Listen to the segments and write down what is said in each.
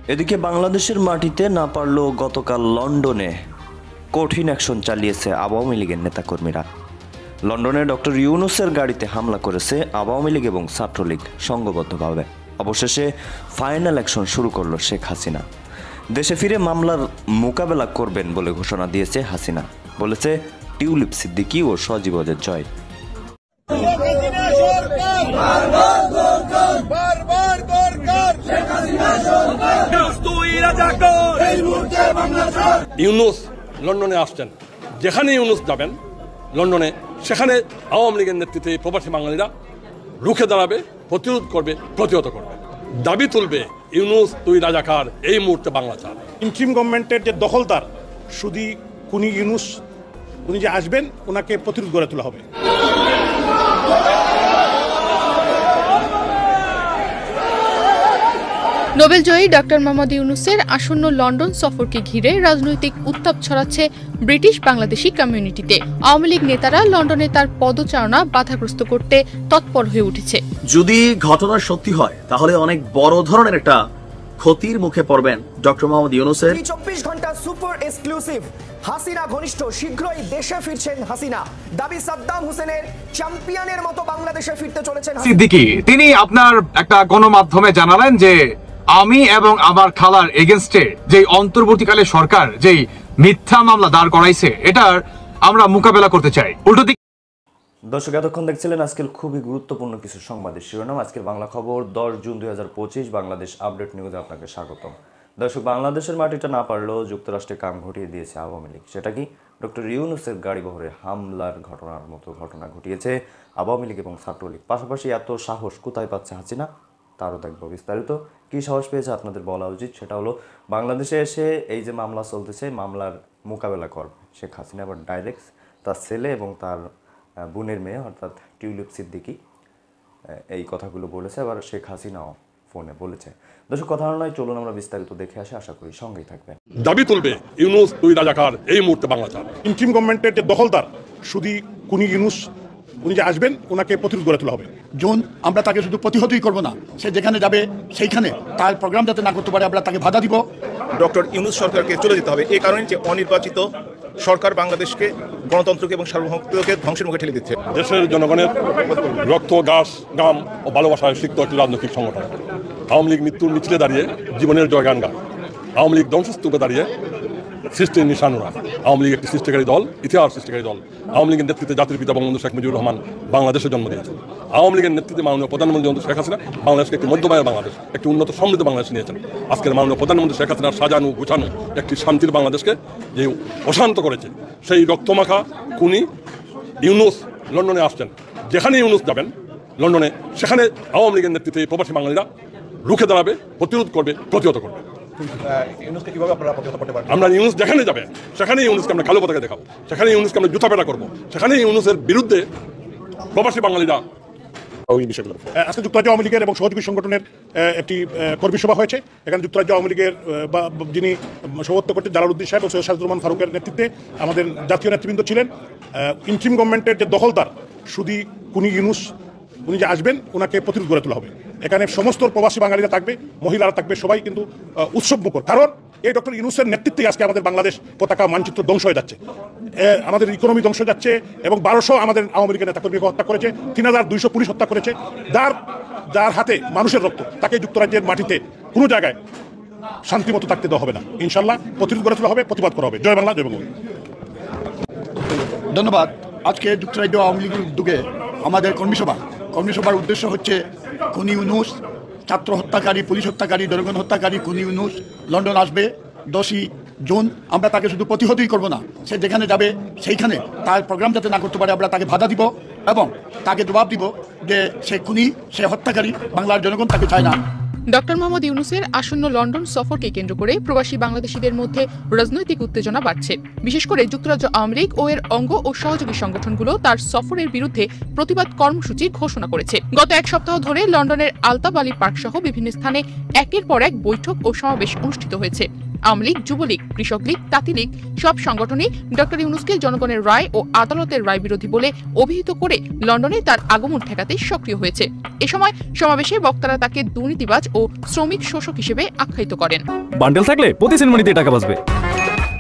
এদিকে বাংলাদেশের মাটিতে না পারলেও গতকাল লন্ডনে কঠিন অ্যাকশন চালিয়েছে আওয়ামী লীগের নেতাকর্মীরা। লন্ডনে ডক্টর ইউনূসের গাড়িতে হামলা করেছে আওয়ামী লীগ এবং ছাত্রলীগ সংঘবদ্ধভাবে। অবশেষে ফাইনাল অ্যাকশন শুরু করল শেখ হাসিনা। দেশে ফিরে মামলার মোকাবেলা করবেন বলে ঘোষণা দিয়েছে হাসিনা। বলেছে টিউলিপ সিদ্দিকী ও সজীবদের জয়। ইউনূস লন্ডনে আসছেন, যেখানে ইউনূস যাবেন লন্ডনে, সেখানে আওয়ামী লীগের নেতৃত্বে প্রবাসী বাঙালিরা রুখে দাঁড়াবে, প্রতিরোধ করবে, প্রতিহত করবে, দাবি তুলবে ইউনূস তুই রাজাকার, এই মুহূর্তে বাংলা চান। ইন্টারিম গভর্নমেন্টের যে দখলদার শুধু কুনি ইউনূস, উনি যে আসবেন ওনাকে প্রতিরোধ গড়ে তোলা হবে। নোবেলজয়ী ডক্টর মোহাম্মদ ইউনূসের আসন্ন লন্ডন সফরকে ঘিরে রাজনৈতিক উত্তাপ ছড়াচ্ছে ব্রিটিশ বাংলাদেশি কমিউনিটিতে। আওয়ামী লীগ নেতারা লন্ডনে তার পদচারণা বাধাগ্রস্ত করতে তৎপর হয়ে উঠেছে। যদি ঘটনা সত্যি হয় তাহলে অনেক বড় ধরনের একটা ক্ষতির মুখে পড়বেন ডক্টর মোহাম্মদ ইউনূসের। 24 ঘন্টা সুপার এক্সক্লুসিভ হাসিনা ঘনিষ্ঠ, শীঘ্রই দেশে ফিরছেন হাসিনা। দাবি সাদ্দাম হোসেনের চ্যাম্পিয়নের মতো বাংলাদেশে ফিরতে চলেছেন সিদ্দিকী। তিনি আপনার একটা গণমাধ্যমে জানালেন যে আমি এবং আমার খালার এগেইনস্টে যে অন্তর্বর্তীকালে সরকার যেই মিথ্যা মামলা দাঁড় করাইছে, এটার আমরা মোকাবেলা করতে চাই। উল্টো দিক দর্শক, এতক্ষণ দেখছিলেন আজকের খুবই গুরুত্বপূর্ণ কিছু সংবাদের শিরোনাম। আজকের বাংলা খবর 10 জুন 2025 বাংলাদেশ আপডেট নিউজে আপনাকে স্বাগতম। দর্শক, বাংলাদেশের মাটিটা না পারলেও যুক্তরাষ্ট্রে কাম ঘটিয়ে দিয়েছে আওয়ামী লীগ। সেটা কি? ডক্টর ইউনূসের গাড়ি বহরে হামলার ঘটনার মতো ঘটনা ঘটিয়েছে আওয়ামী লীগ এবং ছাত্রলীগ। পাশাপাশি এত সাহস কোথায় পাচ্ছে হাসিনা, তারও দেখব বিস্তারিত। কি সাহস পেয়েছে আপনাদের বলা উচিত। সেটা হলো বাংলাদেশে এসে এই যে মামলা চলতেছে, মামলার মোকাবেলা করবে শেখ হাসিনা। আবার ডাইরেক্ট তার ছেলে এবং তার বোনের মেয়ে অর্থাৎ টিউলিপ সিদ্দিকী এই কথাগুলো বলেছে। আবার শেখ হাসিনাও ফোনে বলেছে। দর্শক, কথা নয়, চলুন আমরা বিস্তারিত দেখে আসি। আশা করি সঙ্গেই থাকবেন। দাবি তুলবে ইউনূস তুই রাজাকার, এই মুহূর্তে বাংলা চান। ইন্টারিম গভর্নমেন্টের যে দখলদার শুধু কুনি ইউনূস, উনি যে আসবেন ওনাকে প্রতিরোধ গড়ে তোলা হবে। জোন আমরা তাকে শুধু প্রতিহতই করব না, সে যেখানে যাবে সেইখানে তার প্রোগ্রাম যাতে না করতে পারে আমরা তাকে বাধা দিব। ডক্টর ইউনূস সরকারকে চলে যেতে হবে, এই কারণে যে অনির্বাচিত সরকার বাংলাদেশকে, গণতন্ত্রকে এবং সার্বভৌমত্বকে ধ্বংসের মুখে ঠেলে দিচ্ছে। দেশের জনগণের রক্ত, গাম ও ভালোবাসায় সিক্ত একটি রাজনৈতিক সংগঠন। আওয়ামী লীগ মৃত্যুর মিছিলে দাঁড়িয়ে জীবনের জয়গান গায়। আওয়ামী লীগ ধ্বংসস্তূপে দাঁড়িয়ে সৃষ্টির নিশানুরা। আওয়ামী লীগ একটি সৃষ্টিকারী দল, ইতিহাস সৃষ্টিকারী দল। আওয়ামী লীগের নেতৃত্বে জাতির পিতা বঙ্গবন্ধু শেখ মুজিবুর রহমান বাংলাদেশে জন্ম দিয়েছেন। আওয়ামী লীগের নেতৃত্বে মাননীয় প্রধানমন্ত্রী শেখ হাসিনা বাংলাদেশকে একটি মধ্যমায়ের বাংলাদেশ, একটি উন্নত সমৃদ্ধ বাংলাদেশ নিয়েছেন। আজকের মাননীয় প্রধানমন্ত্রী শেখ হাসিনার সাজানো গুছানো একটি শান্তির বাংলাদেশকে যে অশান্ত করেছে, সেই রক্তমাখা খুনি ইউনূস লন্ডনে আসছেন। যেখানে ইউনূস যাবেন লন্ডনে, সেখানে আওয়ামী লীগের নেতৃত্বে প্রবাসী বাঙালিরা রুখে দাঁড়াবে, প্রতিরোধ করবে, প্রতিহত করবে। আমরা ইউনূস যেখানে যাবে সেখানে ইউনূসকে আমরা কালো পতাকা দেখাবো, সেখানে ইউনূসকে আমরা জুতাপেটা করবো, সেখানে ইউনূসের বিরুদ্ধে প্রবাসী বাঙালিরা। আজকে যুক্তরাজ্য আওয়ামী লীগের এবং সহযোগী সংগঠনের একটি কর্মী সভা হয়েছে। এখানে যুক্তরাজ্য আওয়ামী লীগের যিনি সভাপত্য করছেন জালালউদ্দিন সাহেব ও সৈয়দ সাজিদুর রহমান ফারুকের নেতৃত্বে আমাদের জাতীয় নেতৃবৃন্দ ছিলেন। ইন্টারিম গভর্নমেন্টের যে দখলদার শুধু কুনি ইউনূস, উনি যে আসবেন ওনাকে প্রতিরোধ গড়ে তোলা হবে। এখানে সমস্ত প্রবাসী বাঙালিরা থাকবে, মহিলারা থাকবে, সবাই কিন্তু উৎসব মুখর। কারণ এই ডক্টর ইউনূসের নেতৃত্বে আজকে আমাদের বাংলাদেশ পতাকা মানচিত্র ধ্বংস হয়ে যাচ্ছে, আমাদের ইকোনমি ধ্বংস হয়ে যাচ্ছে এবং 1200 আমাদের আওয়ামী লীগের নেতাকর্মীকে হত্যা করেছে, 3200 পুলিশ হত্যা করেছে। যার হাতে মানুষের রক্ত, তাকে যুক্তরাজ্যের মাটিতে কোনো জায়গায় শান্তিমতো থাকতে দেওয়া হবে না। ইনশাল্লাহ প্রতিরোধ গড়ে তোলা হবে, প্রতিবাদ করা হবে। জয় বাংলা, জয় বঙ্গবন্ধু। ধন্যবাদ। আজকে যুক্তরাজ্য আওয়ামী লীগের উদ্যোগে আমাদের কর্মীসভার উদ্দেশ্য হচ্ছে কুনি ইউনূস, ছাত্র হত্যাকারী, পুলিশ হত্যাকারী, জনগণ হত্যাকারী কুনি ইউনূস লন্ডন আসবে 10 জুন। আমরা তাকে শুধু প্রতিহতই করব না, সে যেখানে যাবে সেইখানে তার প্রোগ্রাম যাতে না করতে পারে আমরা তাকে বাধা দিব এবং তাকে জবাব দিব যে সে খুনি, সে হত্যাকারী, বাংলার জনগণ তাকে চায় না। ডক্টর মোহাম্মদ ইউনূসের আসন্ন লন্ডন সফরকে কেন্দ্র করে প্রবাসী বাংলাদেশিদের মধ্যে রাজনৈতিক উত্তেজনা বাড়ছে। বিশেষ করে যুক্তরাজ্য আওয়ামী লীগ ও এর অঙ্গ ও সহযোগী সংগঠনগুলো তার সফরের বিরুদ্ধে প্রতিবাদ কর্মসূচি ঘোষণা করেছে। গত এক সপ্তাহ ধরে লন্ডনের আলতাব আলী পার্ক সহ বিভিন্ন স্থানে একের পর এক বৈঠক ও সমাবেশ অনুষ্ঠিত হয়েছে। আওয়ামী লীগ, যুবলীগ, কৃষক লীগ, তাঁতি লীগ সব সংগঠনই ডক্টর ইউনূসকে জনগণের রায় ও আদালতের রায় বিরোধী বলে অভিহিত করে লন্ডনে তার আগমন ঠেকাতে সক্রিয় হয়েছে। এ সময় সমাবেশে বক্তারা তাকে দুর্নীতিবাজ ও শ্রমিক শোষক হিসেবে আখ্যায়িত করেন। বান্ডেল থাকলে প্রতি সেনমানিতে টাকা বাঁচবে।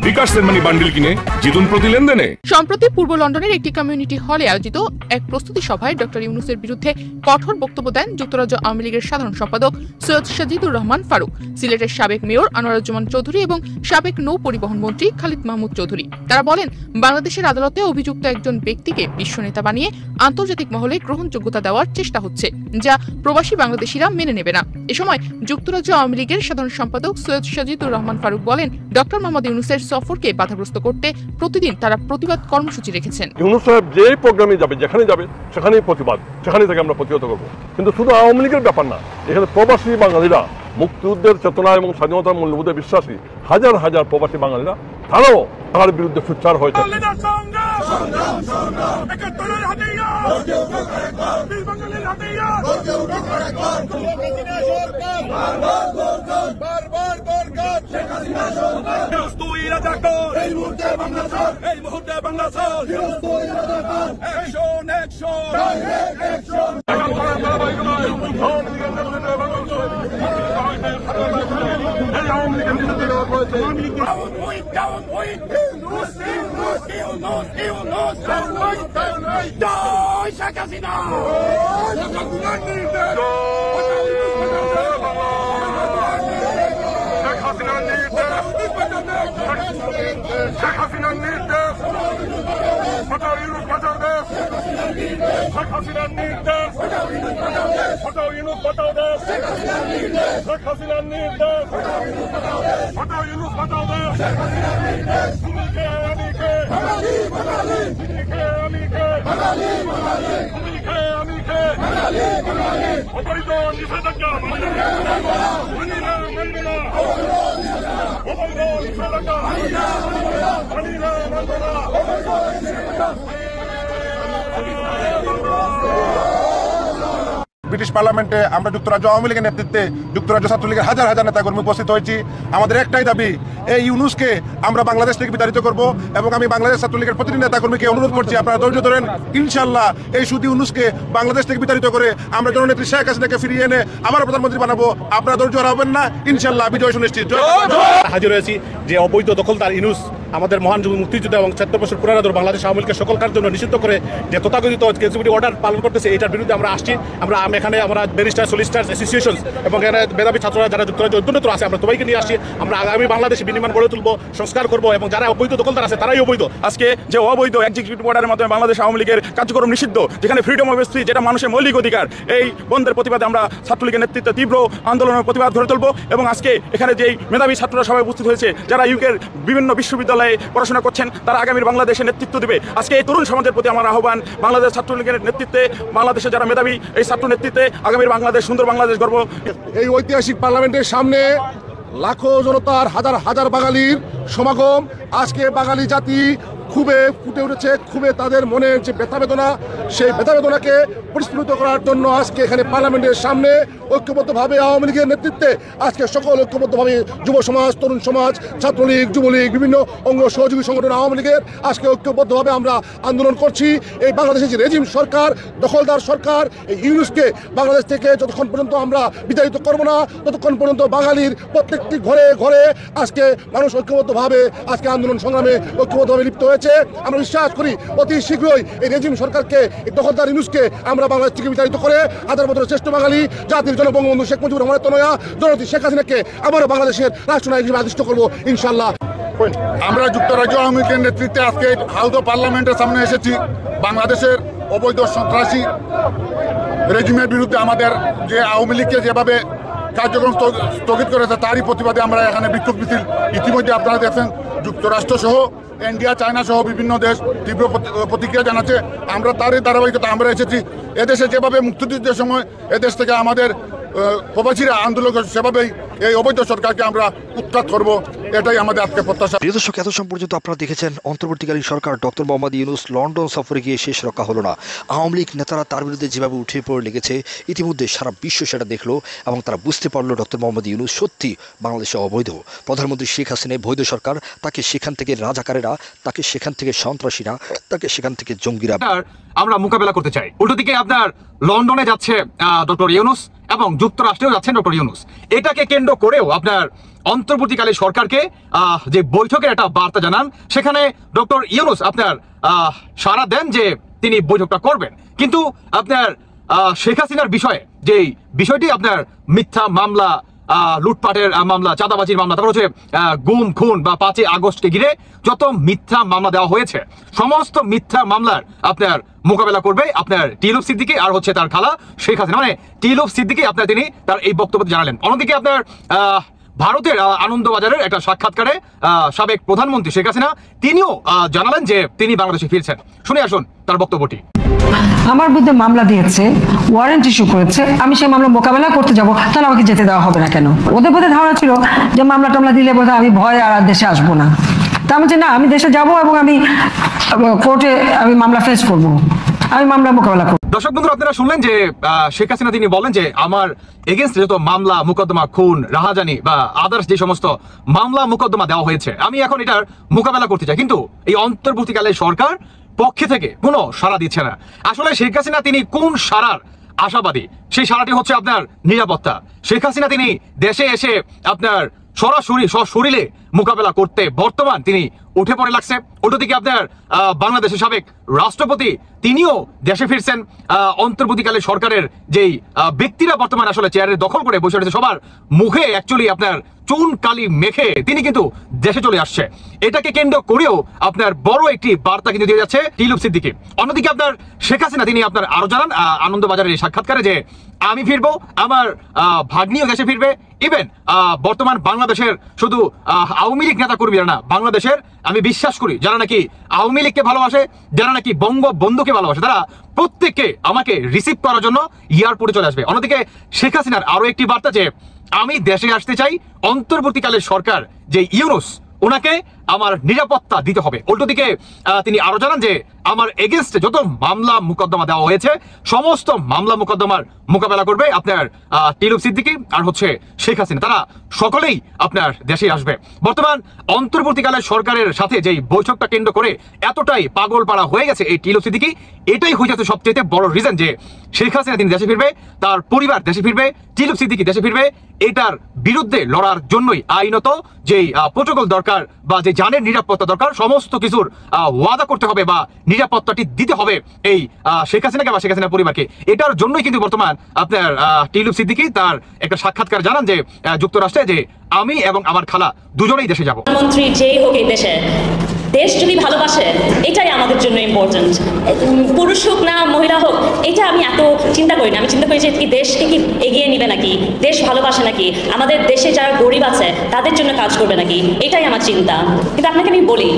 বিকাশ সেনমানি বান্ডেল কিনে জিতুন প্রতি লেনদেনে। সম্প্রতি পূর্ব লন্ডনের একটি কমিউনিটি হলে আয়োজিত এক প্রস্তুতি সভায় ডক্টর ইউনূসের বিরুদ্ধে কঠোর বক্তব্য দেন যুক্তরাজ্য আওয়ামী লীগের সাধারণ সম্পাদক সৈয়দ সাজিদুর রহমান ফারুক, সিলেটের সাবেক মেয়র আনোয়ারুজ্জামান চৌধুরী এবং সাবেক নৌ পরিবহন মন্ত্রী খালিদ মাহমুদ চৌধুরী। তারা বলেন, বাংলাদেশের আদালতে অভিযুক্ত একজন ব্যক্তিকে বিশ্ব নেতা বানিয়ে আন্তর্জাতিক মহলে গ্রহণযোগ্যতা দেওয়ার চেষ্টা হচ্ছে, যা প্রবাসী বাংলাদেশিরা মেনে নেবে না। এ সময় যুক্তরাজ্য আওয়ামী লীগের সাধারণ সম্পাদক সৈয়দ সাজিদুর রহমান ফারুক বলেন, ডক্টর মোহাম্মদ ইউনূসের সফরকে বাধাগ্রস্ত করতে প্রতিদিন তারা প্রতিবাদ কর্মসূচি রেখেছেন। ইউনূস সাহেব যে প্রোগ্রামে যাবে, যেখানে যাবে সেখানেই প্রতিবাদ, সেখানে থেকে আমরা প্রতিহত করবো। কিন্তু শুধু আওয়ামী লীগের ব্যাপার না, এখানে প্রবাসী বাঙালিরা, মুক্তিযুদ্ধের চেতনা এবং স্বাধীনতার মূল্যবোধে বিশ্বাসী হাজার হাজার প্রবাসী বাঙালিরা তারাও তার বিরুদ্ধে সোচ্চার হয়েছে। ব্রিটিশ পার্লামেন্টে আমরা যুক্তরাজ্য আওয়ামী লীগের নেতৃত্বে যুক্তরাজ্য ছাত্রলীগের হাজার হাজার নেতাকর্মী উপস্থিত হয়েছি। আমাদের একটাই দাবি, এই ইউনূসকে আমরা বাংলাদেশ থেকে বিতাড়িত করব এবং আমি বাংলাদেশ ছাত্রলীগের প্রতিটি নেতাকর্মীকে অনুরোধ করছি, আপনারা ধৈর্য ধরেন। ইনশাল্লাহ এই শুধু ইউনূসকে বাংলাদেশ থেকে বিতাড়িত করে আমরা জননেত্রী শেখ হাসিনাকে ফিরিয়ে এনে আবার প্রধানমন্ত্রী বানাবো। আপনারা ধৈর্য হারাবেন না, ইনশাল্লাহ বিজয় সুনিশ্চিত। হাজির হয়েছি যে অবৈধ দখলদার ইউনূস আমাদের মহান মুক্তিযুদ্ধ এবং ৭০ বছর পুরানাদর বাংলাদেশ আওয়ামী লীগকে সকল কার্যের জন্য নিষিদ্ধ করে যে তথাকথিত এক্সিকিউটিভ অর্ডার পালন করতেছে, এটার বিরুদ্ধে আমরা আসছি। এখানে আমরা ব্যারিস্টার সলিসিটার্স অ্যাসোসিয়েশন এবং এখানে মেধাবী ছাত্ররা যারা যুক্তরাজ্য অধ্যুন্নত আছে, আমরা সবাইকে নিয়ে আসছি। আমরা আগামী বাংলাদেশে বিনির্মাণ গড়ে তুলবো, সংস্কার করবো এবং যারা অবৈধ দখলদার আছে তারাই অবৈধ। আজকে যে অবৈধ এক্সিকিউটিভ অর্ডারের মাধ্যমে বাংলাদেশ আওয়ামী লীগের কার্যক্রম নিষিদ্ধ, যেখানে ফ্রিডম অফ স্পিচ, যেটা মানুষের মৌলিক অধিকার, এই বন্ধের প্রতিবাদে আমরা ছাত্রলীগের নেতৃত্বে তীব্র আন্দোলনের প্রতিবাদ গড়ে তুলবো। এবং আজকে এখানে যেই মেধাবী ছাত্ররা সবাই উপস্থিত হয়েছে, যারা ইউকের বিভিন্ন বিশ্ববিদ্যালয়ে পড়াশোনা করছেন, তারা আগামী বাংলাদেশের নেতৃত্ব দেবে। আজকে এই তরুণ সমাজের প্রতি আমার আহ্বান, বাংলাদেশ ছাত্রলীগের নেতৃত্বে, বাংলাদেশের যারা মেধাবী এই ছাত্র নেতৃত্বে আগামী বাংলাদেশ সুন্দর বাংলাদেশ গর্ব। এই ঐতিহাসিক পার্লামেন্টের সামনে লাখো জনতার, হাজার হাজার বাঙালির সমাগম। আজকে বাঙালি জাতি খুবই ফুটে উঠেছে, খুবই তাদের মনের যে ব্যথা বেদনা, সেই ব্যথা বেদনাকে পরিস্ফুটিত করার জন্য আজকে এখানে পার্লামেন্টের সামনে ঐক্যবদ্ধভাবে আওয়ামী লীগের নেতৃত্বে আজকে সকল ঐক্যবদ্ধভাবে যুব সমাজ, তরুণ সমাজ, ছাত্রলীগ, যুবলীগ, বিভিন্ন অঙ্গ সহযোগী সংগঠন আওয়ামী লীগের আজকে ঐক্যবদ্ধভাবে আমরা আন্দোলন করছি। এই বাংলাদেশের যে রেজিম সরকার, দখলদার সরকার, এই ইউনূসকে বাংলাদেশ থেকে যতক্ষণ পর্যন্ত আমরা বিতাড়িত করবো না, ততক্ষণ পর্যন্ত বাঙালির প্রত্যেকটি ঘরে ঘরে আজকে মানুষ ঐক্যবদ্ধভাবে আজকে আন্দোলন সংগ্রামে ঐক্যবদ্ধভাবে লিপ্ত হয়েছে। আমরা বিশ্বাস করি অতি শীঘ্রই এই রেজিম সরকারকে, এই দখলদার ইউনূসকে আমরা বাংলাদেশ থেকে বিতাড়িত করে হাজার বছরের শ্রেষ্ঠ বাঙালি জাতির জনবঙ্গবন্ধু শেখ মুজিবুর রহমানের তনয়া জননেত্রী শেখ হাসিনাকে আবারও বাংলাদেশের রাষ্ট্রনায়ক হিসেবে আদিষ্ট করবো ইনশাল্লাহ। আমরা যুক্তরাজ্য আওয়ামী লীগের নেতৃত্বে আজকে হাউস অফ পার্লামেন্টের সামনে এসেছি। বাংলাদেশের অবৈধ সন্ত্রাসী রেজিমের বিরুদ্ধে আমাদের যে আওয়ামী লীগকে যেভাবে কার্যক্রম স্থগিত করেছে, তারই প্রতিবাদে আমরা এখানে বিক্ষোভ মিছিল ইতিমধ্যে আপনারা দেখছেন যুক্তরাষ্ট্র সহ ইন্ডিয়া, চায়না সহ বিভিন্ন দেশ তীব্র প্রতিক্রিয়া জানাচ্ছে। আমরা তারই ধারাবাহিকতা আমরা এসেছি। এদেশে যেভাবে মুক্তিযুদ্ধের সময় এদেশ থেকে আমাদের প্রবাসীরা আন্দোলন করছে, সেভাবেই এই অবৈধ সরকারকে আমরা উৎখাত করব, এটাই আমাদের আজকে প্রত্যাশা। প্রিয় দর্শক, এত সময় পর্যন্ত আপনারা দেখেছেন অন্তর্বর্তীকালীন সরকার ডক্টর মোহাম্মদ ইউনূস লন্ডন সফরে গিয়ে শেষ রক্ষা হলো না। আওয়ামী লীগ নেতারা তার বিরুদ্ধে যেভাবে উঠে পড়ে লেগেছে, ইতিমধ্যে সারা বিশ্ব সেটা দেখলো এবং তারা বুঝতে পারলো ডক্টর মোহাম্মদ ইউনূস সত্যি বাংলাদেশে অবৈধ। প্রধানমন্ত্রী শেখ হাসিনার বৈধ সরকার, তাকে সেখান থেকে রাজাকারেরা, তাকে সেখান থেকে সন্ত্রাসীরা, তাকে সেখান থেকে জঙ্গিরা আমরা মোকাবেলা করতে চাই। উল্টো দিকে আপনার লন্ডনে যাচ্ছে ডক্টর ইউনূস এবং যুক্তরাষ্ট্রেও যাচ্ছেন ডক্টর ইউনূস। এটাকে কেন্দ্র করেও আপনার অন্তর্বর্তীকালীন সরকারকে যে বৈঠকের একটা বার্তা জানান, সেখানে ডক্টর ইউনূস আপনার সাড়া দেন যে তিনি বৈঠকটা করবেন। কিন্তু আপনার শেখ হাসিনার বিষয়ে যে বিষয়টি আপনার মিথ্যা মামলা, লুটপাটের মামলা, চাঁদাবাজির মামলা, তারপর হচ্ছে গুম খুন বা 5ই আগস্টকে ঘিরে যত মিথ্যা মামলা দেওয়া হয়েছে, সমস্ত মিথ্যা মামলার আপনার মোকাবেলা করবে আপনার টিলুফ সিদ্দিকী আর হচ্ছে তার খালা শেখ হাসিনা। মানে টিলুফ সিদ্দিকী আপনার তিনি তার এই বক্তব্য জানালেন। অন্যদিকে আপনার ভারতের আনন্দবাজারের একটা সাক্ষাৎকারে সাবেক প্রধানমন্ত্রী শেখ হাসিনা তিনিও জানালেন যে তিনি বাংলাদেশে ফিরছেন। শুনে আসুন তার বক্তব্যটি। আমার বিরুদ্ধে মামলা দিয়েছে, ওয়ারেন্ট ইস্যু করেছে, আমি সেই মামলা মোকাবেলা করতে যাব, তাহলে আমাকে যেতে দেওয়া হবে না কেন? ওদের বোধহয় ধারণা ছিল যে মামলা টামলা দিলে বোধহয় আমি ভয় আর দেশে আসবো না। তা আমি না, আমি দেশে যাব এবং আমি কোর্টে আমি মামলা ফেস করব, আমি মামলা মোকাবেলা করব। দর্শক বন্ধুরা, আপনারা শুনলেন যে শেখ হাসিনা তিনি বলেন যে আমার এগেইনস্ট যত মামলা মোকদ্দমা, খুন, রাহাজানি বা আদার্স যে সমস্ত মামলা মোকদ্দমা দেওয়া হয়েছে, আমি এখন এটার মোকাবেলা করতে চাই। কিন্তু এই অন্তর্বর্তীকালে সরকার পক্ষে থেকে কোনো সাড়া দিচ্ছে না। আসলে শেখ হাসিনা তিনি কোন সাড়ার আশাবাদী? সেই সাড়াটি হচ্ছে আপনার নিরাপত্তা। শেখ হাসিনা তিনি দেশে এসে আপনার সরাসরি সশরীরে মোকাবেলা করতে বর্তমান তিনি উঠে পড়ে লাগছে। অন্যদিকে আপনার বাংলাদেশের সাবেক রাষ্ট্রপতি তিনিও দেশে ফিরছেন। অন্তর্বর্তীকালে সরকারের যেই ব্যক্তিরা বর্তমান আসলে চেয়ারের দখল করে বসে রয়েছে, সবার মুখে অ্যাকচুয়ালি আপনার চুন কালি মেখে তিনি কিন্তু দেশে চলে আসছে। এটাকে কেন্দ্র করেও আপনার বড় একটি বার্তা কিন্তু দিয়ে যাচ্ছে টিলুফ সিদ্দিকী। অন্যদিকে আপনার শেখ হাসিনা তিনি আপনার আরো জানান আনন্দবাজারের এই সাক্ষাৎকারে যে আমি ফিরবো, আমার ভাগ্নিও দেশে ফিরবে। ইভেন বর্তমান বাংলাদেশের শুধু আওয়ামী লীগ নেতা কর্মীরা না, বাংলাদেশের আমি বিশ্বাস করি যারা নাকি আওয়ামী লীগকে ভালোবাসে, যারা নাকি বঙ্গবন্ধুকে ভালোবাসে, তারা প্রত্যেককে আমাকে রিসিভ করার জন্য এয়ারপোর্টে চলে আসবে। অন্যদিকে শেখ হাসিনার আরো একটি বার্তা যে আমি দেশে আসতে চাই, অন্তর্বর্তীকালের সরকার যে ইউনূস ওনাকে আমার নিরাপত্তা দিতে হবে। উল্টোদিকে তিনি আরো জানান যে আমার এগেইনস্টে যত মামলা মোকদ্দমা দেওয়া হয়েছে, সমস্ত মামলা মোকদ্দমার মোকাবেলা করবে আপনার টিলুফ সিদ্দিকী আর হচ্ছে শেখ হাসিনা। তারা সকলেই আপনার দেশে আসবে। বর্তমান অন্তর্বর্তীকালের সরকারের সাথে যেই বৈঠকটা কেন্দ্র করে এতটাই পাগল পাড়া হয়ে গেছে এই টিলুফ সিদ্দিকী, এটাই হয়ে যাচ্ছে সবচেয়ে বড় রিজন যে শেখ হাসিনা তিনি দেশে ফিরবে, তার পরিবার দেশে ফিরবে, টিলুফ সিদ্দিকী দেশে ফিরবে। এটার বিরুদ্ধে লড়ার জন্যই আইনত যেই প্রোটোকল দরকার বা যে জানের নিরাপত্তা দরকার, সমস্ত কিছুর ওয়াদা করতে হবে বা নিরাপত্তাটি দিতে হবে এই শেখ হাসিনাকে বা শেখ হাসিনার পরিবারকে। এটার জন্যই কিন্তু বর্তমান আপনার টিলুফ সিদ্দিকী তার একটা সাক্ষাৎকার জানান যে যুক্তরাষ্ট্রে যে আমি এবং আমার খালা দুজনেই দেশে যাব। মন্ত্রী যেই হোক এই দেশে, দেশ যদি ভালোবাসে এটাই আমাদের জন্য ইম্পর্টেন্ট। পুরুষ হোক না মহিলা হোক, এটা আমি এত চিন্তা করি না। আমি চিন্তা করি যে কি দেশকে কি এগিয়ে নিবে নাকি, দেশ ভালোবাসে নাকি, আমাদের দেশে যারা গরিব আছে তাদের জন্য কাজ করবে নাকি, এটাই আমার চিন্তা। কিন্তু আপনাকে আমি বলি,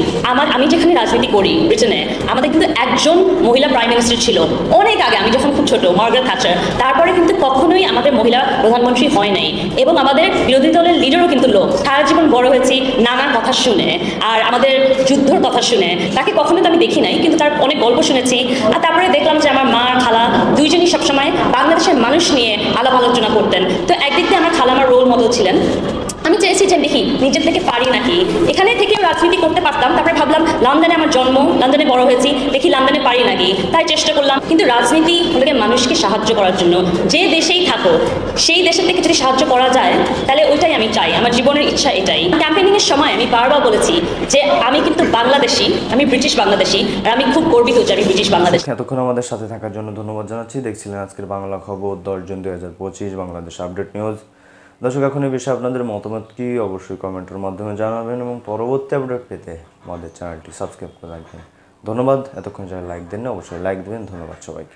আমি যেখানে রাজনীতি করি ব্রিটেনে, আমাদের কিন্তু একজন মহিলা প্রাইম মিনিস্টার ছিল অনেক আগে, আমি যখন খুব ছোট, মার্গারেট থ্যাচার। তারপরে কিন্তু কখনোই আমাদের মহিলা প্রধানমন্ত্রী হয় নাই, এবং আমাদের বিরোধী দলের লিডারও কিন্তু লোক। সারা জীবন বড় হয়েছি নানার কথা শুনে আর আমাদের যুদ্ধর কথা শুনে। তাকে কখনো তো আমি দেখি নাই, কিন্তু তার অনেক গল্প শুনেছি। আর তারপরে দেখলাম যে আমার মা খালা দুইজনই সবসময় বাংলাদেশের মানুষ নিয়ে আলাপ আলোচনা করতেন। তো একদিক দিয়ে আমার খালা আমার রোল মডেল ছিলেন। আমি চেয়েছি যে দেখি নিজের থেকে পারি নাকি, এখানে থেকে রাজনীতি করতে পারতাম। তারপরে ভাবলাম লন্ডনে আমার জন্ম, লন্ডনে বড় হয়েছি, দেখি লন্ডনে পারি নাকি, তাই চেষ্টা করলাম। কিন্তু রাজনীতি হলে মানুষকে সাহায্য করার জন্য, যে দেশেই থাকো সেই দেশের থেকে যদি সাহায্য করা যায় তাহলে ওইটাই আমি চাই, আমার জীবনের ইচ্ছা এটাই। ক্যাম্পেইনিং এর সময় আমি বারবার বলেছি যে আমি কিন্তু বাংলাদেশি, আমি ব্রিটিশ বাংলাদেশি, আর আমি খুব গর্বিত যে আমি ব্রিটিশ বাংলাদেশি। এতক্ষণ আমাদের সাথে থাকার জন্য ধন্যবাদ জানাচ্ছি। দেখছিলেন আজকের বাংলা খবর 10 জুন 2025 বাংলাদেশ আপডেট নিউজ। দর্শক, এখন এই বিষয়ে আপনাদের মতামত কি অবশ্যই কমেন্টের মাধ্যমে জানাবেন এবং পরবর্তী আপডেট পেতে আমাদের চ্যানেলটি সাবস্ক্রাইব করে রাখবেন। ধন্যবাদ। এতক্ষণ যারা লাইক দেন না অবশ্যই লাইক দেবেন। ধন্যবাদ সবাইকে।